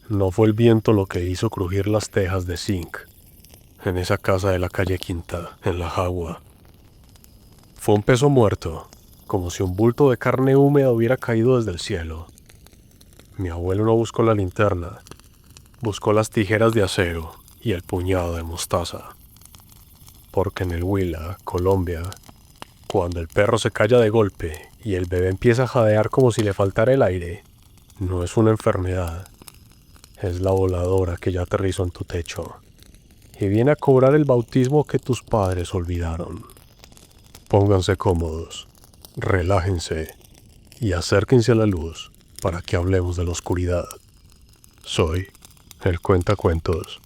No fue el viento lo que hizo crujir las tejas de zinc en esa casa de la calle Quinta, en La Jagua. Fue un peso muerto, como si un bulto de carne húmeda hubiera caído desde el cielo. Mi abuelo no buscó la linterna, buscó las tijeras de acero y el puñado de mostaza. Porque en el Huila, Colombia, cuando el perro se calla de golpe y el bebé empieza a jadear como si le faltara el aire, no es una enfermedad, es la voladora que ya aterrizó en tu techo y viene a cobrar el bautismo que tus padres olvidaron. Pónganse cómodos, relájense y acérquense a la luz para que hablemos de la oscuridad. Soy el Cuentacuentos.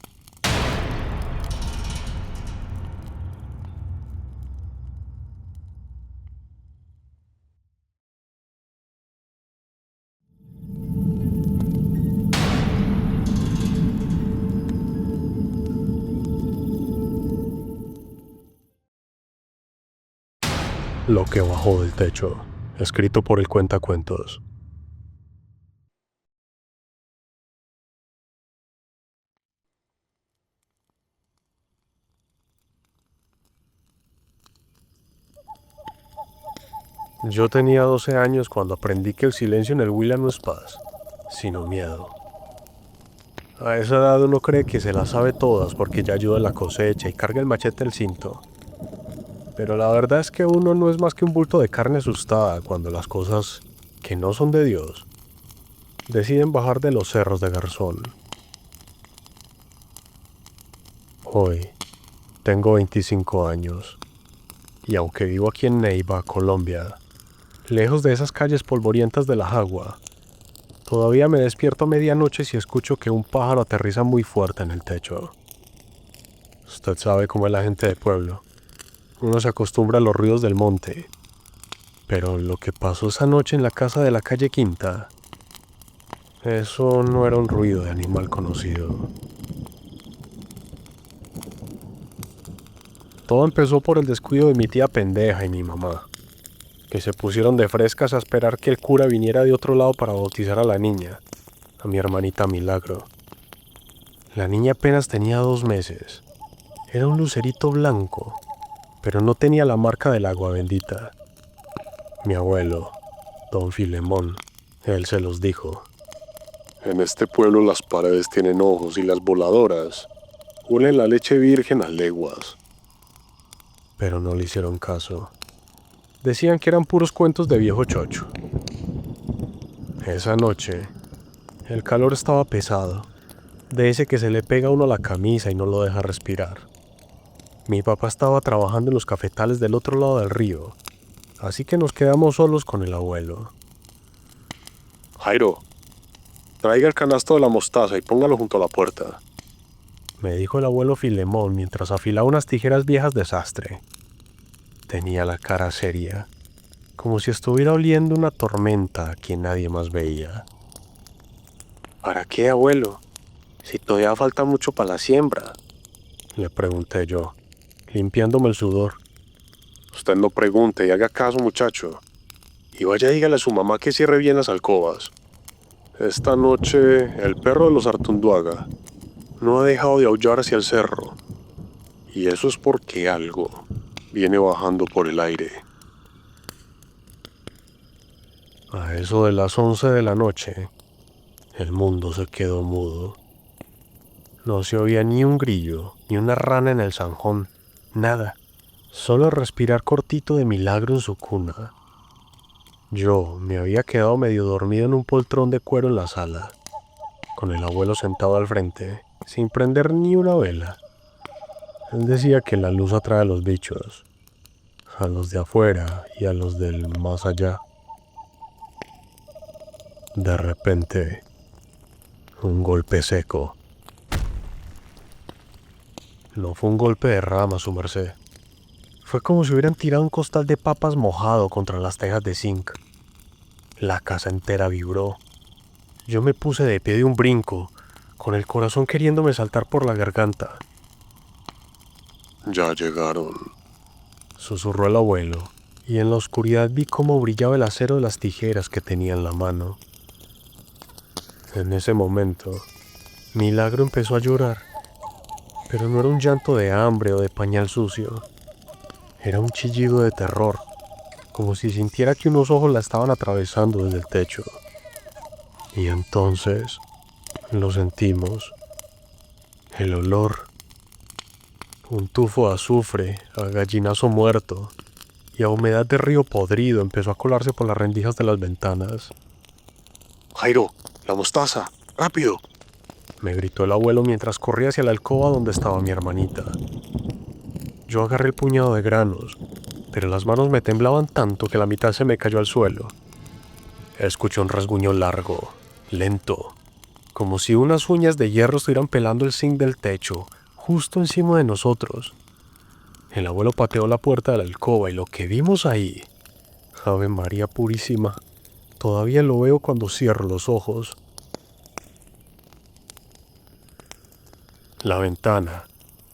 Lo que bajó del techo, escrito por el Cuentacuentos. Yo tenía 12 años cuando aprendí que el silencio en el Huila no es paz, sino miedo. A esa edad uno cree que se las sabe todas porque ya ayuda en la cosecha y carga el machete al cinto. Pero la verdad es que uno no es más que un bulto de carne asustada cuando las cosas que no son de Dios deciden bajar de los cerros de Garzón. Hoy tengo 25 años y aunque vivo aquí en Neiva, Colombia, lejos de esas calles polvorientas de La Jagua, todavía me despierto a medianoche si escucho que un pájaro aterriza muy fuerte en el techo. Usted sabe cómo es la gente de pueblo. Uno se acostumbra a los ruidos del monte. Pero lo que pasó esa noche en la casa de la calle Quinta, eso no era un ruido de animal conocido. Todo empezó por el descuido de mi tía pendeja y mi mamá, que se pusieron de frescas a esperar que el cura viniera de otro lado para bautizar a la niña, a mi hermanita Milagro. La niña apenas tenía 2 meses. Era un lucerito blanco, pero no tenía la marca del agua bendita. Mi abuelo, don Filemón, él se los dijo. En este pueblo las paredes tienen ojos y las voladoras huelen la leche virgen a leguas. Pero no le hicieron caso. Decían que eran puros cuentos de viejo chocho. Esa noche, el calor estaba pesado, de ese que se le pega a uno a la camisa y no lo deja respirar. Mi papá estaba trabajando en los cafetales del otro lado del río, así que nos quedamos solos con el abuelo. Jairo, traiga el canasto de la mostaza y póngalo junto a la puerta, me dijo el abuelo Filemón mientras afilaba unas tijeras viejas de sastre. Tenía la cara seria, como si estuviera oliendo una tormenta que nadie más veía. ¿Para qué, abuelo? Si todavía falta mucho para la siembra, le pregunté yo, limpiándome el sudor. Usted no pregunte y haga caso, muchacho. Y vaya y dígale a su mamá que cierre bien las alcobas. Esta noche, el perro de los Artunduaga no ha dejado de aullar hacia el cerro. Y eso es porque algo viene bajando por el aire. A eso de las 11 de la noche, el mundo se quedó mudo. No se oía ni un grillo, ni una rana en el zanjón, nada. Solo respirar cortito de Milagro en su cuna. Yo me había quedado medio dormido en un poltrón de cuero en la sala, con el abuelo sentado al frente, sin prender ni una vela. Él decía que la luz atrae a los bichos, a los de afuera y a los del más allá. De repente, un golpe seco. No fue un golpe de rama, su merced. Fue como si hubieran tirado un costal de papas mojado contra las tejas de zinc. La casa entera vibró. Yo me puse de pie de un brinco, con el corazón queriéndome saltar por la garganta. Ya llegaron, susurró el abuelo, y en la oscuridad vi cómo brillaba el acero de las tijeras que tenía en la mano. En ese momento, Milagro empezó a llorar, pero no era un llanto de hambre o de pañal sucio. Era un chillido de terror, como si sintiera que unos ojos la estaban atravesando desde el techo. Y entonces lo sentimos. El olor. Un tufo de azufre, a gallinazo muerto y a humedad de río podrido empezó a colarse por las rendijas de las ventanas. Jairo, la mostaza, rápido. Me gritó el abuelo mientras corría hacia la alcoba donde estaba mi hermanita. Yo agarré el puñado de granos, pero las manos me temblaban tanto que la mitad se me cayó al suelo. Escuché un rasguño largo, lento, como si unas uñas de hierro estuvieran pelando el zinc del techo, justo encima de nosotros. El abuelo pateó la puerta de la alcoba y lo que vimos ahí, Ave María Purísima, todavía lo veo cuando cierro los ojos. La ventana,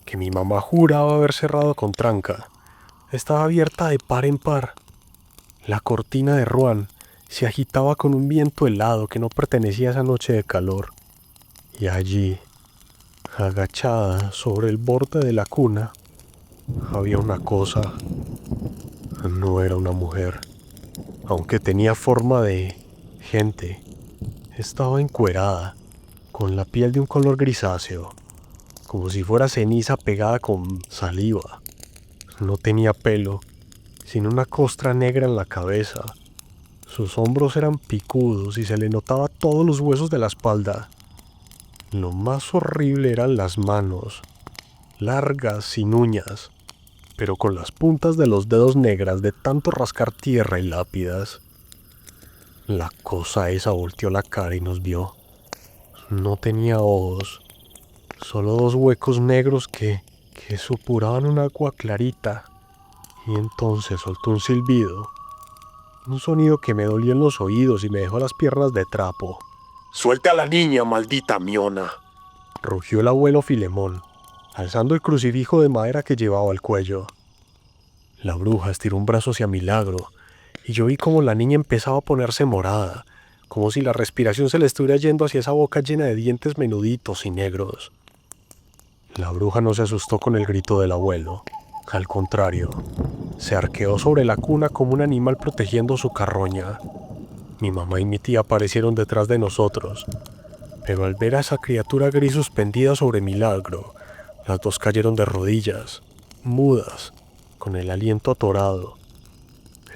que mi mamá juraba haber cerrado con tranca, estaba abierta de par en par. La cortina de ruán se agitaba con un viento helado que no pertenecía a esa noche de calor. Y allí, agachada sobre el borde de la cuna, había una cosa. No era una mujer, aunque tenía forma de gente. Estaba encuerada, con la piel de un color grisáceo, como si fuera ceniza pegada con saliva. No tenía pelo, sino una costra negra en la cabeza. Sus hombros eran picudos y se le notaba todos los huesos de la espalda. Lo más horrible eran las manos, largas, sin uñas, pero con las puntas de los dedos negras de tanto rascar tierra y lápidas. La cosa esa volteó la cara y nos vio. No tenía ojos, solo dos huecos negros que supuraban un agua clarita. Y entonces soltó un silbido, un sonido que me dolió en los oídos y me dejó las piernas de trapo. Suelte a la niña, maldita miona. Rugió el abuelo Filemón, alzando el crucifijo de madera que llevaba al cuello. La bruja estiró un brazo hacia Milagro, y yo vi como la niña empezaba a ponerse morada, como si la respiración se le estuviera yendo hacia esa boca llena de dientes menuditos y negros. La bruja no se asustó con el grito del abuelo. Al contrario, se arqueó sobre la cuna como un animal protegiendo su carroña. Mi mamá y mi tía aparecieron detrás de nosotros, pero al ver a esa criatura gris suspendida sobre Milagro, las dos cayeron de rodillas, mudas, con el aliento atorado.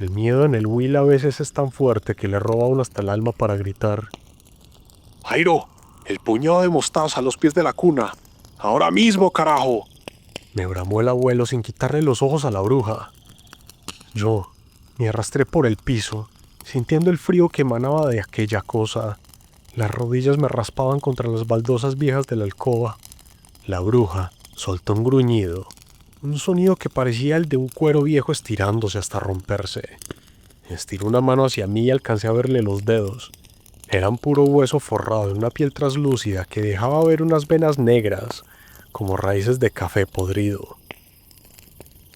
El miedo en el Will a veces es tan fuerte que le roba a uno hasta el alma para gritar. Jairo, el puñado de mostaza a los pies de la cuna. Ahora mismo, carajo. Me bramó el abuelo sin quitarle los ojos a la bruja. Yo me arrastré por el piso, sintiendo el frío que emanaba de aquella cosa. Las rodillas me raspaban contra las baldosas viejas de la alcoba. La bruja soltó un gruñido, un sonido que parecía el de un cuero viejo estirándose hasta romperse. Estiró una mano hacia mí y alcancé a verle los dedos. Eran puro hueso forrado en una piel traslúcida que dejaba ver unas venas negras, como raíces de café podrido.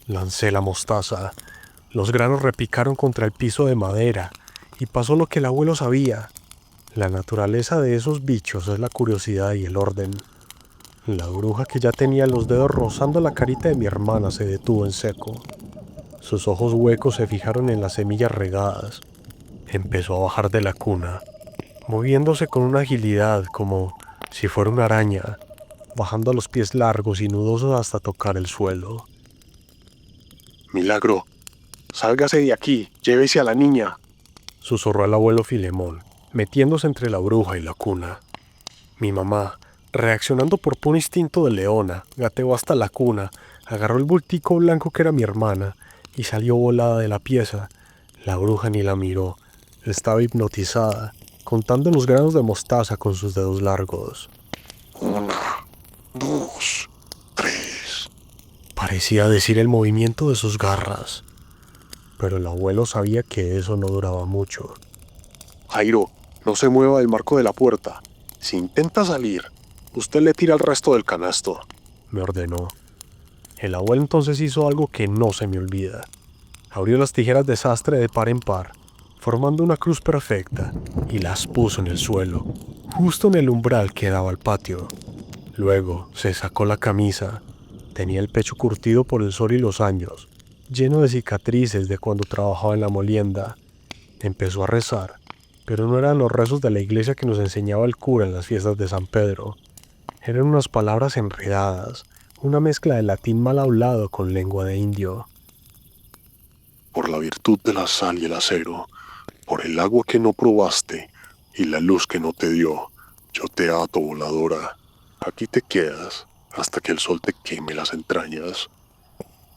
Lancé la mostaza. Los granos repicaron contra el piso de madera, y pasó lo que el abuelo sabía. La naturaleza de esos bichos es la curiosidad y el orden. La bruja, que ya tenía los dedos rozando la carita de mi hermana, se detuvo en seco. Sus ojos huecos se fijaron en las semillas regadas. Empezó a bajar de la cuna, moviéndose con una agilidad como si fuera una araña, bajando a los pies largos y nudosos hasta tocar el suelo. Milagro, sálgase de aquí, llévese a la niña. Susurró el abuelo Filemón, metiéndose entre la bruja y la cuna. Mi mamá, reaccionando por puro instinto de leona, gateó hasta la cuna, agarró el bultico blanco que era mi hermana y salió volada de la pieza. La bruja ni la miró, estaba hipnotizada, contando los granos de mostaza con sus dedos largos. 1, 2, 3. Parecía decir el movimiento de sus garras, pero el abuelo sabía que eso no duraba mucho. Jairo, no se mueva del marco de la puerta. Si intenta salir, usted le tira el resto del canasto, me ordenó. El abuelo entonces hizo algo que no se me olvida. Abrió las tijeras de sastre de par en par, formando una cruz perfecta, y las puso en el suelo, justo en el umbral que daba al patio. Luego se sacó la camisa. Tenía el pecho curtido por el sol y los años, lleno de cicatrices de cuando trabajaba en la molienda. Empezó a rezar, pero no eran los rezos de la iglesia que nos enseñaba el cura en las fiestas de San Pedro. Eran unas palabras enredadas, una mezcla de latín mal hablado con lengua de indio. Por la virtud de la sal y el acero, por el agua que no probaste y la luz que no te dio, yo te ato, voladora. Aquí te quedas hasta que el sol te queme las entrañas.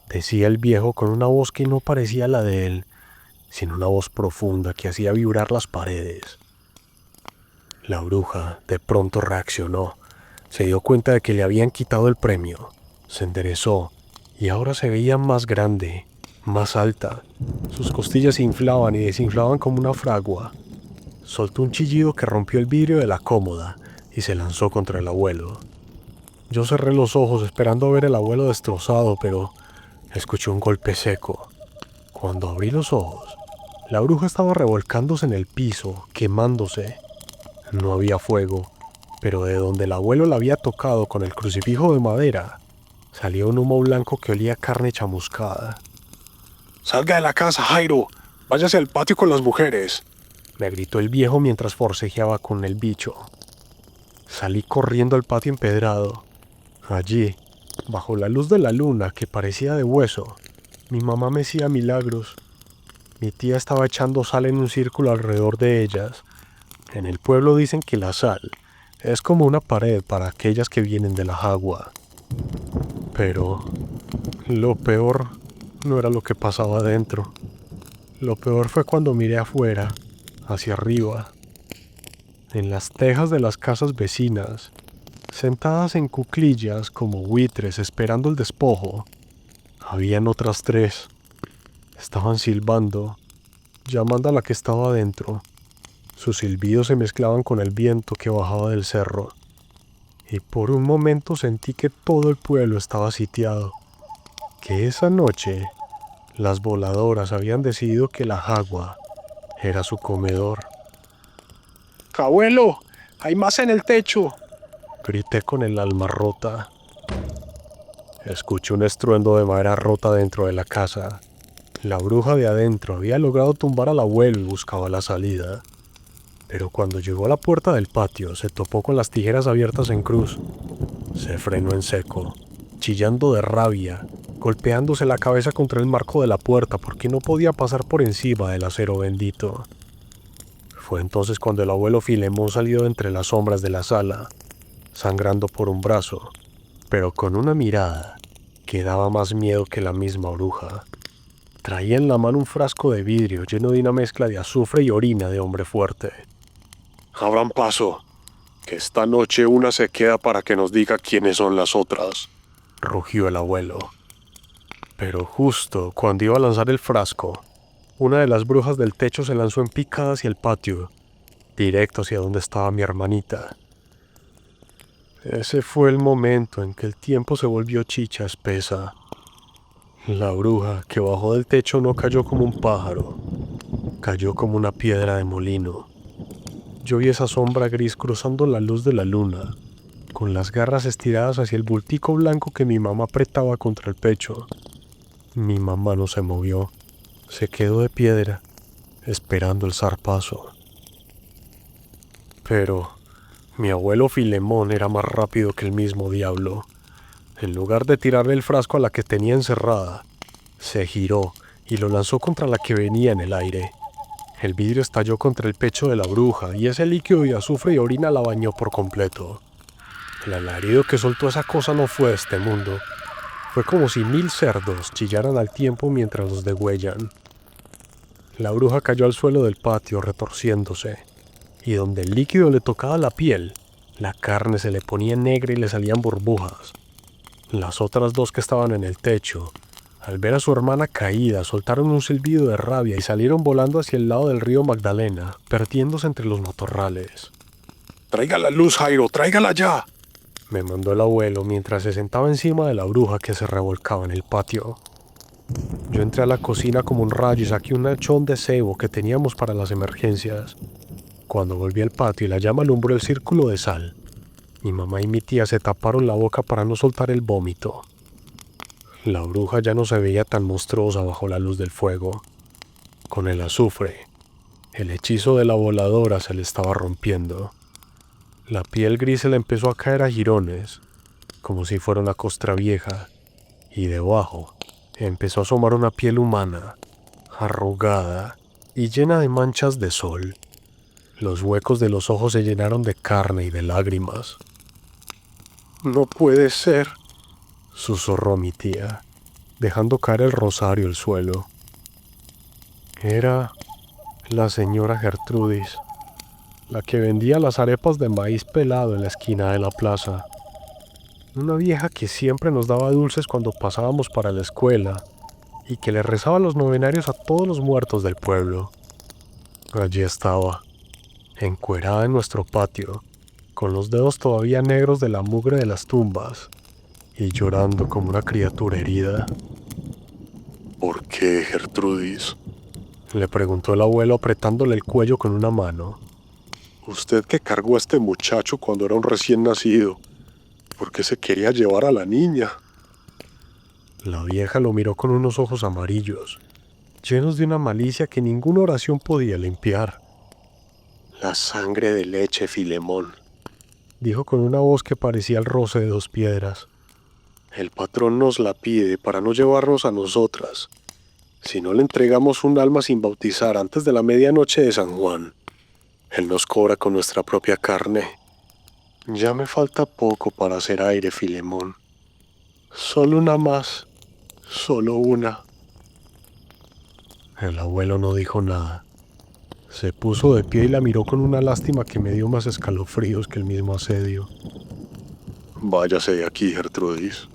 Decía el viejo con una voz que no parecía la de él, sino una voz profunda que hacía vibrar las paredes. La bruja de pronto reaccionó. Se dio cuenta de que le habían quitado el premio. Se enderezó y ahora se veía más grande, más alta. Sus costillas se inflaban y desinflaban como una fragua. Soltó un chillido que rompió el vidrio de la cómoda y se lanzó contra el abuelo. Yo cerré los ojos esperando ver al abuelo destrozado, pero escuché un golpe seco. Cuando abrí los ojos, la bruja estaba revolcándose en el piso, quemándose. No había fuego, pero de donde el abuelo la había tocado con el crucifijo de madera, salía un humo blanco que olía a carne chamuscada. ¡Salga de la casa, Jairo! ¡Váyase al patio con las mujeres! Me gritó el viejo mientras forcejeaba con el bicho. Salí corriendo al patio empedrado. Allí, bajo la luz de la luna que parecía de hueso, mi mamá mecía milagros. Mi tía estaba echando sal en un círculo alrededor de ellas. En el pueblo dicen que la sal es como una pared para aquellas que vienen de la jagua. Pero lo peor no era lo que pasaba adentro. Lo peor fue cuando miré afuera, hacia arriba. En las tejas de las casas vecinas, sentadas en cuclillas como buitres esperando el despojo, habían otras 3. Estaban silbando, llamando a la que estaba adentro. Sus silbidos se mezclaban con el viento que bajaba del cerro. Y por un momento sentí que todo el pueblo estaba sitiado. Que esa noche, las voladoras habían decidido que la jagua era su comedor. ¡Abuelo! ¡Hay más en el techo! Grité con el alma rota. Escuché un estruendo de madera rota dentro de la casa. La bruja de adentro había logrado tumbar al abuelo y buscaba la salida. Pero cuando llegó a la puerta del patio, se topó con las tijeras abiertas en cruz. Se frenó en seco, chillando de rabia, golpeándose la cabeza contra el marco de la puerta porque no podía pasar por encima del acero bendito. Fue entonces cuando el abuelo Filemón salió entre las sombras de la sala, sangrando por un brazo, pero con una mirada que daba más miedo que la misma bruja. Traía en la mano un frasco de vidrio lleno de una mezcla de azufre y orina de hombre fuerte. Abran paso, que esta noche una se queda para que nos diga quiénes son las otras, rugió el abuelo. Pero justo cuando iba a lanzar el frasco, una de las brujas del techo se lanzó en picada hacia el patio, directo hacia donde estaba mi hermanita. Ese fue el momento en que el tiempo se volvió chicha espesa. La bruja que bajó del techo no cayó como un pájaro, cayó como una piedra de molino. Yo vi esa sombra gris cruzando la luz de la luna, con las garras estiradas hacia el bultico blanco que mi mamá apretaba contra el pecho. Mi mamá no se movió, se quedó de piedra, esperando el zarpazo. Pero mi abuelo Filemón era más rápido que el mismo diablo. En lugar de tirarle el frasco a la que tenía encerrada, se giró y lo lanzó contra la que venía en el aire. El vidrio estalló contra el pecho de la bruja y ese líquido de azufre y orina la bañó por completo. El alarido que soltó esa cosa no fue de este mundo. Fue como si 1000 cerdos chillaran al tiempo mientras los degüellan. La bruja cayó al suelo del patio retorciéndose, y donde el líquido le tocaba la piel, la carne se le ponía negra y le salían burbujas. Las otras 2 que estaban en el techo, al ver a su hermana caída, soltaron un silbido de rabia y salieron volando hacia el lado del río Magdalena, perdiéndose entre los matorrales. ¡Traiga la luz, Jairo! ¡Tráigala ya! Me mandó el abuelo mientras se sentaba encima de la bruja que se revolcaba en el patio. Yo entré a la cocina como un rayo y saqué un hachón de cebo que teníamos para las emergencias. Cuando volví al patio y la llama alumbró el círculo de sal, Mi mamá y mi tía se taparon la boca para no soltar el vómito. La bruja ya no se veía tan monstruosa bajo la luz del fuego. Con el azufre, el hechizo de la voladora se le estaba rompiendo. La piel gris se le empezó a caer a jirones, como si fuera una costra vieja, y debajo empezó a asomar una piel humana, arrugada y llena de manchas de sol. Los huecos de los ojos se llenaron de carne y de lágrimas. «No puede ser», susurró mi tía, dejando caer el rosario al suelo. Era la señora Gertrudis, la que vendía las arepas de maíz pelado en la esquina de la plaza. Una vieja que siempre nos daba dulces cuando pasábamos para la escuela y que le rezaba los novenarios a todos los muertos del pueblo. Allí estaba, encuerada en nuestro patio, con los dedos todavía negros de la mugre de las tumbas y llorando como una criatura herida. ¿Por qué, Gertrudis? Le preguntó el abuelo apretándole el cuello con una mano. Usted que cargó a este muchacho cuando era un recién nacido, ¿por qué se quería llevar a la niña? La vieja lo miró con unos ojos amarillos, llenos de una malicia que ninguna oración podía limpiar. La sangre de leche, Filemón, dijo con una voz que parecía el roce de dos piedras. El patrón nos la pide para no llevarnos a nosotras. Si no le entregamos un alma sin bautizar antes de la medianoche de San Juan, él nos cobra con nuestra propia carne. Ya me falta poco para hacer aire, Filemón. Solo una más, solo una. El abuelo no dijo nada. Se puso de pie y la miró con una lástima que me dio más escalofríos que el mismo asedio. Váyase de aquí, Gertrudis.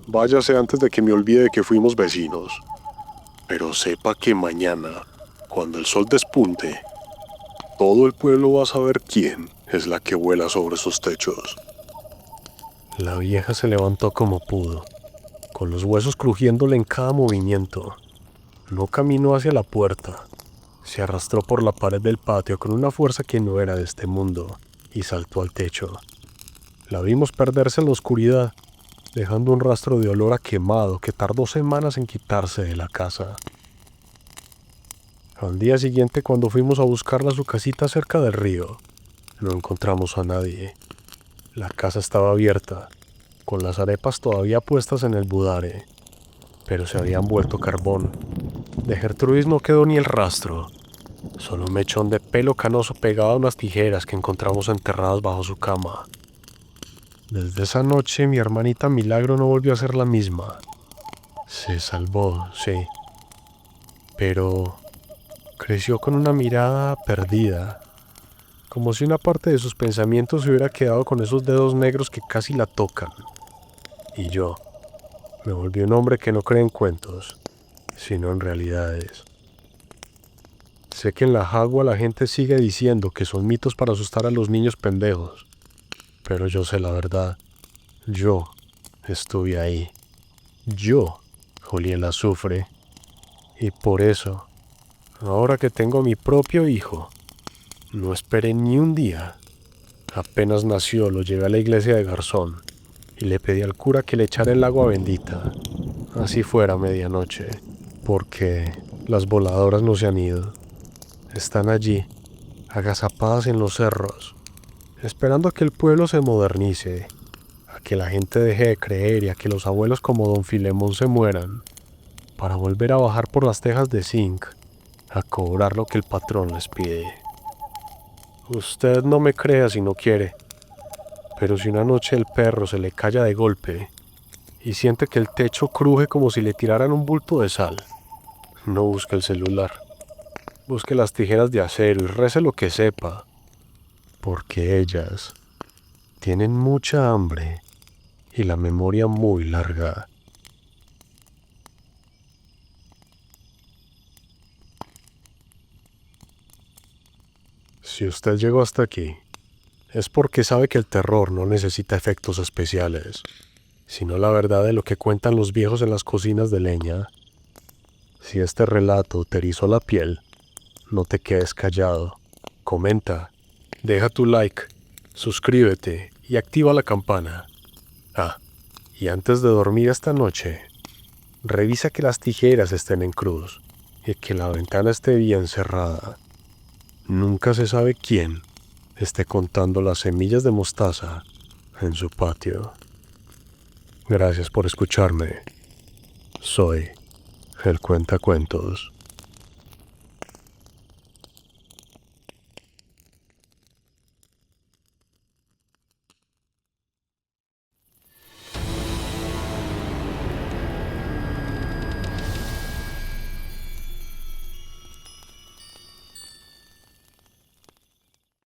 Váyase antes de que me olvide que fuimos vecinos. Pero sepa que mañana, cuando el sol despunte, todo el pueblo va a saber quién es la que vuela sobre sus techos. La vieja se levantó como pudo, con los huesos crujiéndole en cada movimiento. No caminó hacia la puerta. Se arrastró por la pared del patio con una fuerza que no era de este mundo y saltó al techo. La vimos perderse en la oscuridad, dejando un rastro de olor a quemado que tardó semanas en quitarse de la casa. Al día siguiente, cuando fuimos a buscarla a su casita cerca del río, no encontramos a nadie. La casa estaba abierta, con las arepas todavía puestas en el budare, pero se habían vuelto carbón. De Gertrudis no quedó ni el rastro, solo un mechón de pelo canoso pegado a unas tijeras que encontramos enterradas bajo su cama. Desde esa noche mi hermanita Milagro no volvió a ser la misma. Se salvó, sí, pero creció con una mirada perdida, como si una parte de sus pensamientos se hubiera quedado con esos dedos negros que casi la tocan. Y yo me volví un hombre que no cree en cuentos, sino en realidades. Sé que en la Jagua la gente sigue diciendo que son mitos para asustar a los niños pendejos, pero yo sé la verdad. Yo estuve ahí. Yo olí el azufre. Y por eso, ahora que tengo mi propio hijo, no esperé ni un día. Apenas nació, lo llevé a la iglesia de Garzón y le pedí al cura que le echara el agua bendita, así fuera medianoche, porque las voladoras no se han ido. Están allí, agazapadas en los cerros, esperando a que el pueblo se modernice, a que la gente deje de creer y a que los abuelos como don Filemón se mueran, para volver a bajar por las tejas de zinc a cobrar lo que el patrón les pide. Usted no me crea si no quiere, pero si una noche el perro se le calla de golpe y siente que el techo cruje como si le tiraran un bulto de sal, no busque el celular, busque las tijeras de acero y rece lo que sepa, porque ellas tienen mucha hambre y la memoria muy larga. Si usted llegó hasta aquí, es porque sabe que el terror no necesita efectos especiales, sino la verdad de lo que cuentan los viejos en las cocinas de leña. Si este relato te erizó la piel, no te quedes callado. Comenta, deja tu like, suscríbete y activa la campana. Ah, y antes de dormir esta noche, revisa que las tijeras estén en cruz y que la ventana esté bien cerrada. Nunca se sabe quién esté contando las semillas de mostaza en su patio. Gracias por escucharme. Soy el Cuentacuentos.